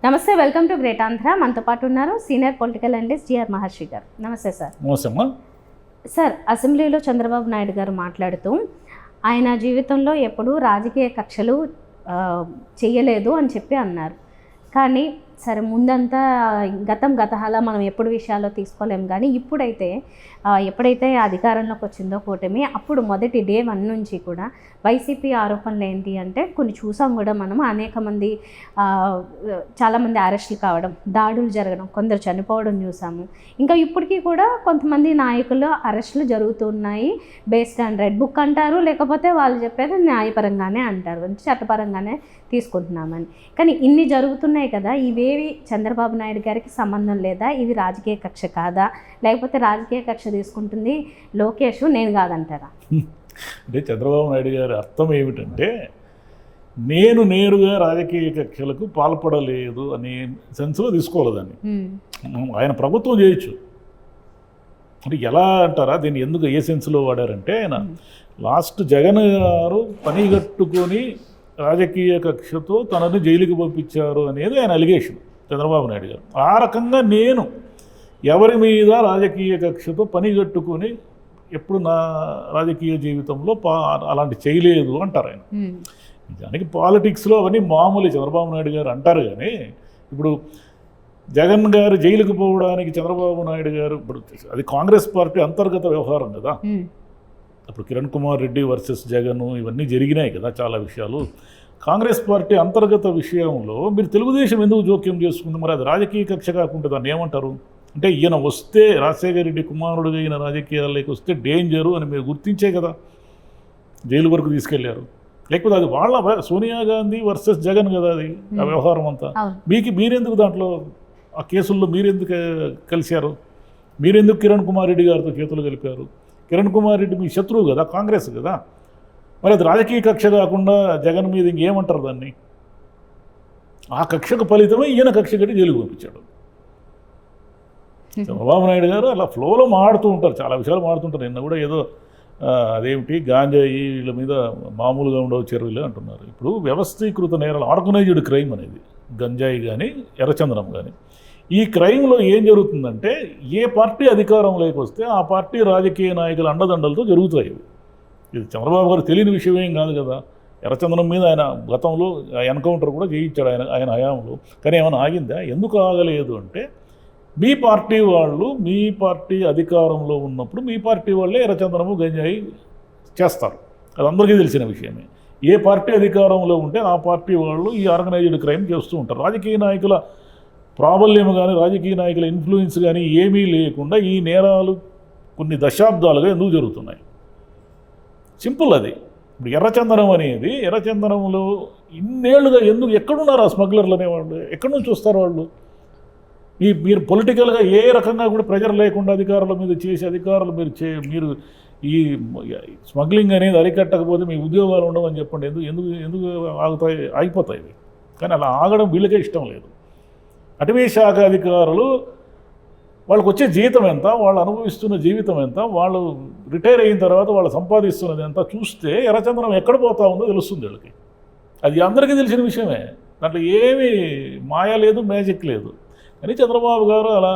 నమస్తే, welcome to great Andhra. మనతో పాటు ఉన్నారు సీనియర్ పొలిటికల్ అనలిస్ట్ జిఆర్ మహర్షి గారు. నమస్తే సార్. నమస్తే. సార్, అసెంబ్లీలో చంద్రబాబు నాయుడు గారు మాట్లాడుతూ ఆయన జీవితంలో ఎప్పుడూ రాజకీయ కక్షలు చేయలేదు అని చెప్పి అన్నారు. కానీ సరే, ముందంతా గతహాల మనం ఎప్పుడు విషయాల్లో తీసుకోలేము. కానీ ఇప్పుడైతే ఎప్పుడైతే అధికారంలోకి వచ్చిందో కూటమి, అప్పుడు మొదటి డే 1 నుంచి కూడా వైసీపీ ఆరోపణలు ఏంటి అంటే కొన్ని చూసాం కూడా మనం. అనేక మంది చాలామంది అరెస్టులు కావడం, దాడులు జరగడం, కొందరు చనిపోవడం చూసాము. ఇంకా ఇప్పటికీ కూడా కొంతమంది నాయకులు అరెస్టులు జరుగుతున్నాయి. బేస్డ్ ఆన్ రెడ్ బుక్ అంటారు, లేకపోతే వాళ్ళు చెప్పేది న్యాయపరంగానే అంటారు, చట్టపరంగానే తీసుకుంటున్నామని. కానీ ఇన్ని జరుగుతున్నాయి కదా, ఇవేవి చంద్రబాబు నాయుడు గారికి సంబంధం లేదా? ఇవి రాజకీయ కక్ష కాదా? లేకపోతే రాజకీయ కక్ష తీసుకుంటుంది లోకేష్, నేను కాదంటారా? అంటే చంద్రబాబు నాయుడు గారి అర్థం ఏమిటంటే, నేను నేరుగా రాజకీయ కక్షలకు పాల్పడలేదు అనే సెన్స్లో తీసుకోలేదని. ఆయన ప్రభుత్వం చేయొచ్చు అంటే ఎలా అంటారా? దీన్ని ఎందుకు ఏ సెన్స్లో వాడారంటే, ఆయన లాస్ట్ జగన్ గారు పనిగట్టుకొని రాజకీయ కక్షతో తనని జైలుకి పంపించారు అనేది ఆయన అలిగేషన్ చంద్రబాబు నాయుడు గారు. ఆ రకంగా నేను ఎవరి మీద రాజకీయ కక్షతో పనిగట్టుకొని ఎప్పుడు నా రాజకీయ జీవితంలో అలాంటి చేయలేదు అంటారు ఆయన. దానికి పాలిటిక్స్లో అవన్నీ మామూలు చంద్రబాబు నాయుడు గారు అంటారు. కానీ ఇప్పుడు జగన్ గారు జైలుకు పోవడానికి చంద్రబాబు నాయుడు గారు ఇప్పుడు అది కాంగ్రెస్ పార్టీ అంతర్గత వ్యవహారం కదా. అప్పుడు కిరణ్ కుమార్ రెడ్డి వర్సెస్ జగన్ ఇవన్నీ జరిగినాయి కదా చాలా విషయాలు. కాంగ్రెస్ పార్టీ అంతర్గత విషయంలో మీరు తెలుగుదేశం ఎందుకు జోక్యం చేసుకుంది? మరి అది రాజకీయ కక్ష కాకుండా దాన్ని ఏమంటారు? అంటే ఈయన వస్తే రాజశేఖర రెడ్డి కుమారుడుగా ఈయన రాజకీయాల్లోకి వస్తే డేంజరు అని మీరు గుర్తించే కదా జైలు వరకు తీసుకెళ్లారు. లేకపోతే అది వాళ్ళ సోనియా గాంధీ వర్సెస్ జగన్ కదా అది ఆ వ్యవహారం అంతా. మీరెందుకు దాంట్లో ఆ కేసుల్లో మీరెందుకు కలిశారు? మీరెందుకు కిరణ్ కుమార్ రెడ్డి గారితో చేతులు కలిపారు? కిరణ్ కుమార్ రెడ్డి మీ శత్రువు కదా, కాంగ్రెస్ కదా. మరి అది రాజకీయ కక్ష కాకుండా జగన్ మీద ఇంకేమంటారు దాన్ని? ఆ కక్షకు ఫలితమే ఈయన కక్ష కట్టి జైలుకు పంపించాడు. చంద్రబాబు నాయుడు గారు అలా ఫ్లోలో మాడుతూ ఉంటారు, చాలా విషయాలు మాడుతుంటారు. నిన్న కూడా ఏదో అదేమిటి గాంజాయి వీళ్ళ మీద మామూలుగా ఉండవు చర్యలు అంటున్నారు. ఇప్పుడు వ్యవస్థీకృత నేరాలు, ఆర్గనైజ్డ్ క్రైమ్ అనేది గంజాయి కానీ ఎర్రచందనం కానీ, ఈ క్రైమ్లో ఏం జరుగుతుందంటే ఏ పార్టీ అధికారంలోకి వస్తే ఆ పార్టీ రాజకీయ నాయకుల అండదండలతో జరుగుతాయి. ఇది చంద్రబాబు గారు తెలియని విషయం ఏం కాదు కదా. ఎర్రచందనం మీద ఆయన గతంలో ఎన్కౌంటర్ కూడా చేయించాడు ఆయన హయాంలో. కానీ ఏమైనా ఆగిందా? ఎందుకు ఆగలేదు అంటే, మీ పార్టీ వాళ్ళు మీ పార్టీ అధికారంలో ఉన్నప్పుడు మీ పార్టీ వాళ్ళే ఎర్రచందనము గంజాయి చేస్తారు. అది అందరికీ తెలిసిన విషయమే. ఏ పార్టీ అధికారంలో ఉంటే ఆ పార్టీ వాళ్ళు ఈ ఆర్గనైజ్డ్ క్రైమ్ చేస్తూ ఉంటారు. రాజకీయ నాయకుల ప్రాబల్యం కానీ రాజకీయ నాయకుల ఇన్ఫ్లుయెన్స్ కానీ ఏమీ లేకుండా ఈ నేరాలు కొన్ని దశాబ్దాలుగా ఎందుకు జరుగుతున్నాయి? సింపుల్ అది. ఇప్పుడు ఎర్రచందనం అనేది, ఎర్రచందనంలో ఇన్నేళ్లుగా ఎందుకు ఎక్కడున్నారు ఆ స్మగ్లర్లు అనేవాళ్ళు? ఎక్కడి నుంచి వస్తారు వాళ్ళు? మీరు పొలిటికల్గా ఏ రకంగా కూడా ప్రెజర్ లేకుండా అధికారుల మీద చేసి అధికారులు మీరు ఈ స్మగ్లింగ్ అనేది అరికట్టకపోతే మీ ఉద్యోగాలు ఉండవని చెప్పండి. ఎందుకు ఆగిపోతాయి. కానీ అలా ఆగడం వీళ్ళకే ఇష్టం లేదు. అటవీ శాఖ అధికారులు వాళ్ళకు వచ్చే జీతం ఎంత, వాళ్ళు అనుభవిస్తున్న జీవితం ఎంత, వాళ్ళు రిటైర్ అయిన తర్వాత వాళ్ళు సంపాదిస్తున్నది ఎంత చూస్తే ఎర్రచందనం ఎక్కడ పోతా ఉందో తెలుస్తుంది వీళ్ళకి. అది అందరికీ తెలిసిన విషయమే. దాంట్లో ఏమీ మాయ లేదు, మ్యాజిక్ లేదు. కానీ చంద్రబాబు గారు అలా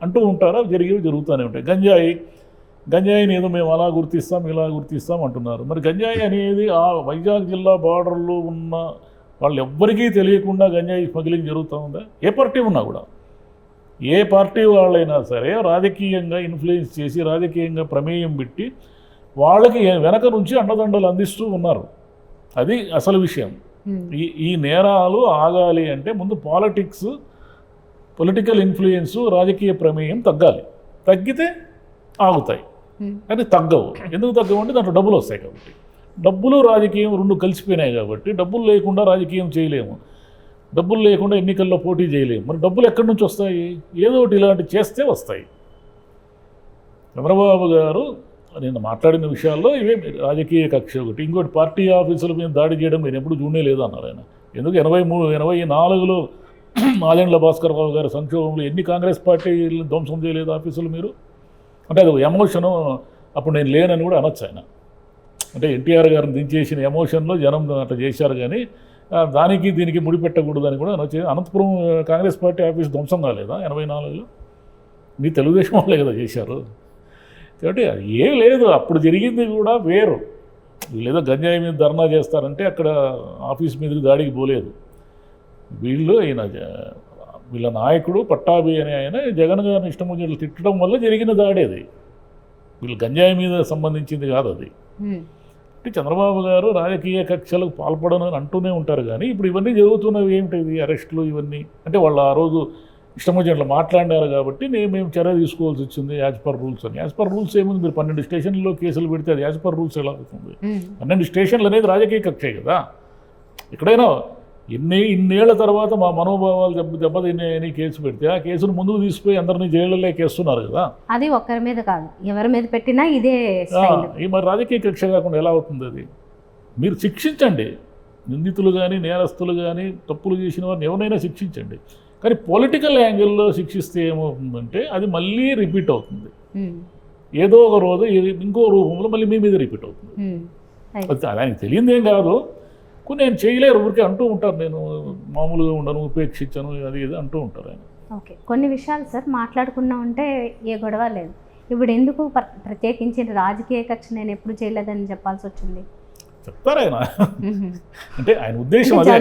అంటూ ఉంటారు, జరుగుతూనే ఉంటాయి. గంజాయిని ఏదో మేము అలా గుర్తిస్తాం ఇలా గుర్తిస్తాం అంటున్నారు. మరి గంజాయి అనేది ఆ వైజాగ్ జిల్లా బార్డర్లో ఉన్న వాళ్ళు ఎవ్వరికీ తెలియకుండా గంజాయి స్మగ్లింగ్ జరుగుతూ ఉందా? ఏ పార్టీ ఉన్నా కూడా, ఏ పార్టీ వాళ్ళైనా సరే రాజకీయంగా ఇన్ఫ్లుయెన్స్ చేసి రాజకీయంగా ప్రమేయం పెట్టి వాళ్ళకి వెనక నుంచి అండదండలు అందిస్తూ ఉన్నారు. అది అసలు విషయం. ఈ నేరాలు ఆగాలి అంటే ముందు పొలిటికల్ ఇన్ఫ్లుయెన్సు రాజకీయ ప్రమేయం తగ్గాలి. తగ్గితే ఆగుతాయి, కానీ తగ్గవు. ఎందుకు తగ్గవు అంటే దాంట్లో డబ్బులు వస్తాయి కాబట్టి. డబ్బులు రాజకీయం రెండు కలిసిపోయినాయి కాబట్టి డబ్బులు లేకుండా రాజకీయం చేయలేము, డబ్బులు లేకుండా ఎన్నికల్లో పోటీ చేయలేము. మరి డబ్బులు ఎక్కడి నుంచి వస్తాయి? ఏదో ఒకటి ఇలాంటివి చేస్తే వస్తాయి. చంద్రబాబు గారు నేను మాట్లాడిన విషయాల్లో ఇవే రాజకీయ కక్ష ఒకటి. ఇంకోటి పార్టీ ఆఫీసుల మీద దాడి చేయడం నేను ఎప్పుడు చూడనే లేదు అన్నారు ఆయన. ఎందుకు 84లో నాదెండ్ల భాస్కర్ రావు గారి సంక్షోభంలో ఎన్ని కాంగ్రెస్ పార్టీలు ధ్వంసం చేయలేదు ఆఫీసులు మీరు? అంటే అది ఎమోషను, అప్పుడు నేను లేనని కూడా అనొచ్చు ఆయన. అంటే ఎన్టీఆర్ గారిని దించేసిన ఎమోషన్లో జనం అట్లా చేశారు. కానీ దానికి దీనికి ముడిపెట్టకూడదని కూడా అనంతపురం కాంగ్రెస్ పార్టీ ఆఫీస్ ధ్వంసం కాలేదా 84లో? మీ తెలుగుదేశం వాళ్ళే కదా చేశారు. కాబట్టి ఏం లేదు, అప్పుడు జరిగింది కూడా వేరు. వీళ్ళేదో గంజాయి మీద ధర్నా చేస్తారంటే అక్కడ ఆఫీస్ మీదకి దాడికి పోలేదు. వీళ్ళ నాయకుడు పట్టాభి అనే ఆయన జగన్ గారిని ఇష్టం వచ్చినట్లు తిట్టడం వల్ల జరిగిన దాడి అది. వీళ్ళు గంజాయి మీద సంబంధించింది కాదు అది. అంటే చంద్రబాబు గారు రాజకీయ కక్షలకు పాల్పడనని అంటూనే ఉంటారు, కానీ ఇప్పుడు ఇవన్నీ జరుగుతున్నవి ఏమిటి, అరెస్టులు ఇవన్నీ అంటే వాళ్ళు ఆ రోజు ఇష్టం వచ్చినట్లు మాట్లాడినారు కాబట్టి మేము చర్య తీసుకోవాల్సి వచ్చింది యాజ్ పర్ రూల్స్ అని. యాజ్ పర్ రూల్స్ ఏముంది, మీరు 12 స్టేషన్లలో కేసులు పెడితే అది యాజ్ పర్ రూల్స్ ఎలా అవుతుంది? 12 స్టేషన్లు అనేది రాజకీయ కక్షే కదా. ఎక్కడైనా ఇన్నేళ్ల తర్వాత మా మనోభావాలు దెబ్బతిన్నాయని కేసు పెడితే ఆ కేసును ముందుకు తీసుకుపోయి అందరినీ జైళ్ళలో కేస్తున్నారు కదా. అది ఒక్కరి మీద కాదు, ఎవరి మీద పెట్టినా ఇదే. మరి రాజకీయ కక్ష కాకుండా ఎలా అవుతుంది అది? మీరు శిక్షించండి, నిందితులు కానీ నేరస్తులు కానీ తప్పులు చేసిన వారిని ఎవరైనా శిక్షించండి, కానీ పొలిటికల్ యాంగిల్లో శిక్షిస్తే ఏమవుతుందంటే అది మళ్ళీ రిపీట్ అవుతుంది. ఏదో ఒక రోజు ఇంకో రూపంలో మళ్ళీ మీ మీద రిపీట్ అవుతుంది. ఆయనకి తెలియదేం కాదు, కొన్ని నేను చేయలేరు ఊరికే అంటూ ఉంటారు, నేను మామూలుగా ఉండను, ఉపేక్షించను, అది ఇది అంటూ ఉంటారు ఆయన. ఓకే, కొన్ని విషయాలు సార్ మాట్లాడుకున్నా ఉంటే ఏ గొడవ లేదు. ఇప్పుడు ఎందుకు ప్రత్యేకించి రాజకీయ కక్ష నేను ఎప్పుడు చేయలేదని చెప్పాల్సి వచ్చింది? చెప్తారు ఆయన. అంటే ఆయన ఉద్దేశం అదే,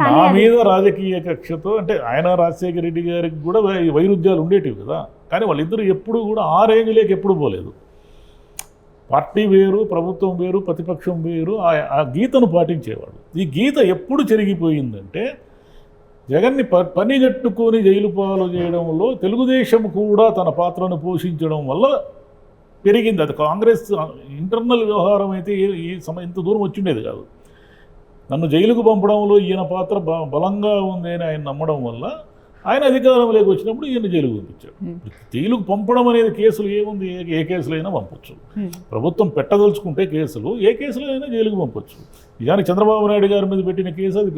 నా మీద రాజకీయ కక్షతో అంటే ఆయన రాజశేఖర రెడ్డి గారికి కూడా వైరుధ్యాలు ఉండేటివి కదా, కానీ వాళ్ళిద్దరూ ఎప్పుడు కూడా ఆ రేంజ్లోకి ఎప్పుడు పోలేదు. పార్టీ వేరు, ప్రభుత్వం వేరు, ప్రతిపక్షం వేరు, ఆ గీతను పాటించేవాడు. ఈ గీత ఎప్పుడు చెరిగిపోయిందంటే జగన్ని పనిగట్టుకొని జైలు పాలు చేయడంలో తెలుగుదేశం కూడా తన పాత్రను పోషించడం వల్ల పెరిగింది. అది కాంగ్రెస్ ఇంటర్నల్ వ్యవహారం అయితే ఇంత దూరం వచ్చిండేది కాదు. నన్ను జైలుకు పంపడంలో ఈయన పాత్ర బలంగా ఉంది అని ఆయన నమ్మడం వల్ల ఆయన అధికారంలోకి వచ్చినప్పుడు ఈయన జైలుకు పంపించాడు. జైలుకు పంపడం అనేది కేసులు ఏముంది, ఏ కేసులు అయినా పంపొచ్చు. ప్రభుత్వం పెట్టదలుచుకుంటే కేసులు ఏ కేసులో అయినా జైలుకు పంపొచ్చు. నిజానికి చంద్రబాబు నాయుడు గారి మీద పెట్టిన కేసు అది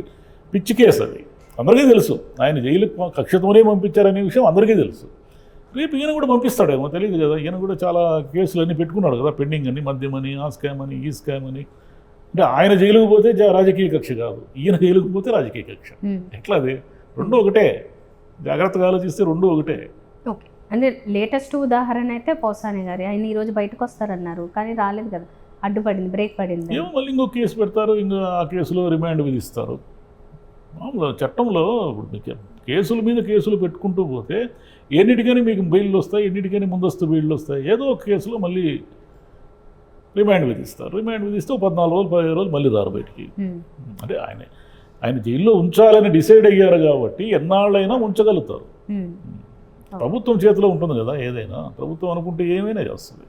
పిచ్చి కేసు, అది అందరికీ తెలుసు. ఆయన జైలుకు కక్షతోనే పంపించారనే విషయం అందరికీ తెలుసు. రేపు ఈయన కూడా పంపిస్తాడేమో తెలియదు కదా. ఈయన కూడా చాలా కేసులు అన్నీ పెట్టుకున్నాడు కదా, పెండింగ్ అని, మద్యమని, ఆ స్కామ్ అని, ఈ స్కామ్ అని. అంటే ఆయన జైలుకు పోతే రాజకీయ కక్ష కాదు, ఈయన జైలుకు పోతే రాజకీయ కక్ష. ఎట్లా అది? రెండు ఒకటే, జాగ్రత్తగా ఆలోచిస్తే రెండు ఒకటే. ఓకే, అంటే లేటెస్ట్ ఉదాహరణ అయితే పోసాని గారి, ఆయన ఈరోజు బయటకు వస్తారన్నారు కానీ రాలేదు కదా, అడ్డుపడింది, బ్రేక్ పడింది. ఏమో మళ్ళీ ఇంకో కేసు పెడతారు, ఇంకా ఆ కేసులో రిమాండ్ విధిస్తారు. మామూలుగా చట్టంలో కేసుల మీద కేసులు పెట్టుకుంటూ పోతే ఎన్నిటికని మీకు బెయిల్లు వస్తాయి, ఎన్నిటికని ముందస్తు బెయిల్లు వస్తాయి. ఏదో ఒక కేసులో మళ్ళీ రిమాండ్ విధిస్తారు. రిమాండ్ విధిస్తే 14 రోజులు 15 రోజులు మళ్ళీ రారు బయటికి. అంటే ఆయన జైల్లో ఉంచాలని డిసైడ్ అయ్యారు కాబట్టి ఎన్నాళ్ళైనా ఉంచగలుగుతారు. ప్రభుత్వం చేతిలో ఉంటుంది కదా ఏదైనా. ప్రభుత్వం అనుకుంటే ఏమైనా చేస్తుంది,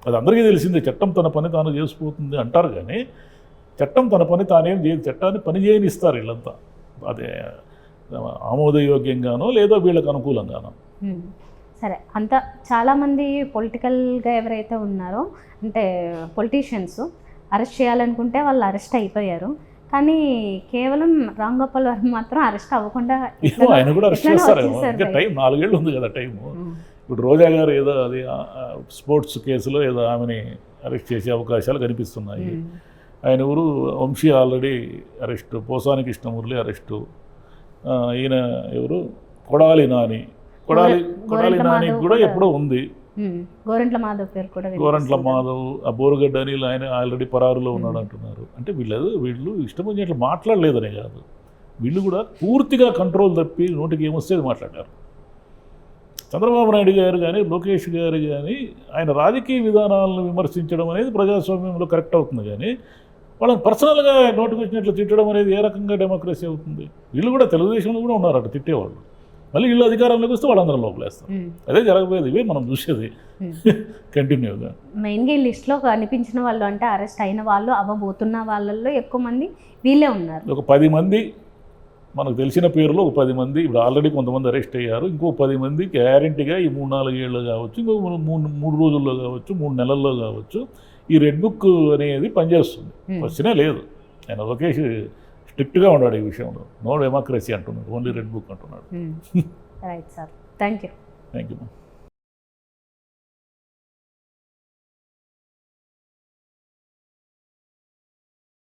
అది అందరికీ తెలిసిందే. చట్టం తన పని తాను చేసుకుపోతుంది అంటారు, కానీ చట్టం తన పని తానేం చేయదు. చట్టాన్ని పని చేయనిస్తారు వీళ్ళంతా, అదే ఆమోదయోగ్యంగానో లేదా వీళ్ళకి అనుకూలంగానో. సరే, అంతా చాలామంది పొలిటికల్గా ఎవరైతే ఉన్నారో అంటే పొలిటీషియన్స్ అరెస్ట్ చేయాలనుకుంటే వాళ్ళు అరెస్ట్ అయిపోయారు, కానీ కేవలం రామ్ గోపాల్ వర్మ మాత్రం అరెస్ట్ అవ్వకుండా ఆయన కూడా అరెస్ట్ చేస్తారేమో. ఇంకా టైం 4 ఏళ్ళు ఉంది కదా టైము. ఇప్పుడు రోజా గారు ఏదో అది స్పోర్ట్స్ కేసులో ఏదో ఆమెని అరెస్ట్ చేసే అవకాశాలు కనిపిస్తున్నాయి. ఆయన ఊరు Vamshi already arrest, Posani Krishnamurali arrest, ఈయన ఎవరు కొడాలి నాని నానికి కూడా ఎప్పుడో ఉంది. గోరంట్ల మాధవ్ పేరు కూడా, గోరంట్ల మాధవ్, ఆ బోరుగడ్డ అనిల్ ఆయన ఆల్రెడీ పరారులో ఉన్నాడు అంటున్నారు. అంటే వీళ్ళు ఇష్టం వచ్చినట్లు మాట్లాడలేదనే కాదు, వీళ్ళు కూడా పూర్తిగా కంట్రోల్ తప్పి నోటికి ఏమొస్తే అది మాట్లాడారు. చంద్రబాబు నాయుడు గారు కానీ లోకేష్ గారు కానీ ఆయన రాజకీయ విధానాలను విమర్శించడం అనేది ప్రజాస్వామ్యంలో కరెక్ట్ అవుతుంది, కానీ వాళ్ళని పర్సనల్గా నోటికి వచ్చినట్లు తిట్టడం అనేది ఏ రకంగా డెమోక్రసీ అవుతుంది? వీళ్ళు కూడా తెలుగుదేశంలో కూడా ఉన్నారు అటు తిట్టేవాళ్ళు, మళ్ళీ వీళ్ళు అధికారంలోకి వస్తే వాళ్ళందరూ లోపలేస్తారు. అదే జరగబోయేది, ఇవే మనం చూసేది కంటిన్యూగా. మెయిన్గా ఈ లిస్ట్లో కనిపించిన వాళ్ళు అంటే అరెస్ట్ అయిన వాళ్ళు, అవ్వబోతున్న వాళ్ళల్లో ఎక్కువ మంది వీళ్ళే ఉన్నారు. ఒక 10 మంది మనకు తెలిసిన పేరులో ఒక 10 మంది ఇప్పుడు ఆల్రెడీ కొంతమంది అరెస్ట్ అయ్యారు. ఇంకో 10 మంది గ్యారెంటీగా ఈ 3-4 ఏళ్ళు కావచ్చు, ఇంకో 3 రోజుల్లో కావచ్చు, 3 నెలల్లో కావచ్చు ఈ రెడ్ బుక్ అనేది పనిచేస్తుంది. వచ్చినే లేదు. ఆయన లోకేష్ స్ట్రిక్ట్గా ఉన్నాడు ఈ విషయంలో. నో డెమోక్రసీ అంటున్నాడు, ఓన్లీ రెడ్ బుక్ అంటున్నాడు. Right sir, thank you.